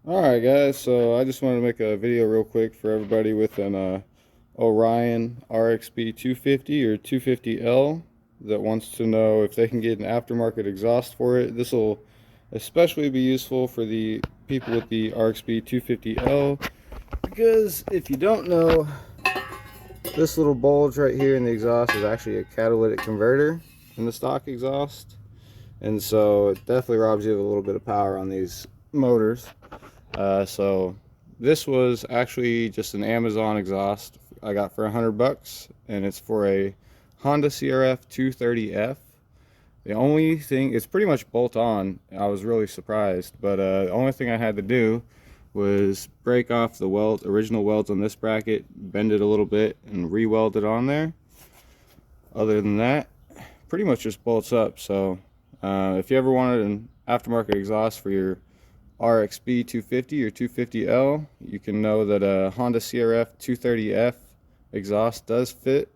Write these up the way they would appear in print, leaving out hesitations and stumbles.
Alright guys, so I just wanted to make a video real quick for everybody with an Orion RXB250 or 250L that wants to know if they can get an aftermarket exhaust for it. This will especially be useful for the people with the RXB250L, because if you don't know, this little bulge right here in the exhaust is actually a catalytic converter in the stock exhaust, and so it definitely robs you of a little bit of power on these motors. So this was actually just an Amazon exhaust I got for $100, and it's for a Honda CRF 230F. The only thing, it's pretty much bolt on. I was really surprised, but the only thing I had to do was break off the original welds on this bracket, bend it a little bit, and re-weld it on there. Other than that, pretty much just bolts up. So if you ever wanted an aftermarket exhaust for your RXB250 or 250L, you can know that a Honda CRF 230F exhaust does fit,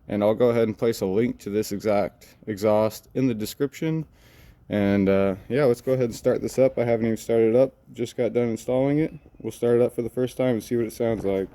and I'll go ahead and place a link to this exact exhaust in the description. And yeah, let's go ahead and start this up. I haven't even started it up, just got done installing it. We'll start it up for the first time and see what it sounds like.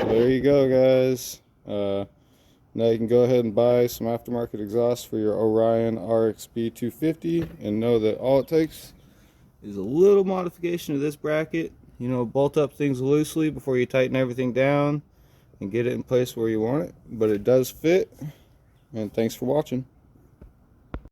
There you go, guys. Now you can go ahead and buy some aftermarket exhaust for your Orion RXB250, and know that all it takes is a little modification of this bracket. You know, bolt up things loosely before you tighten everything down and get it in place where you want it. But it does fit, and thanks for watching.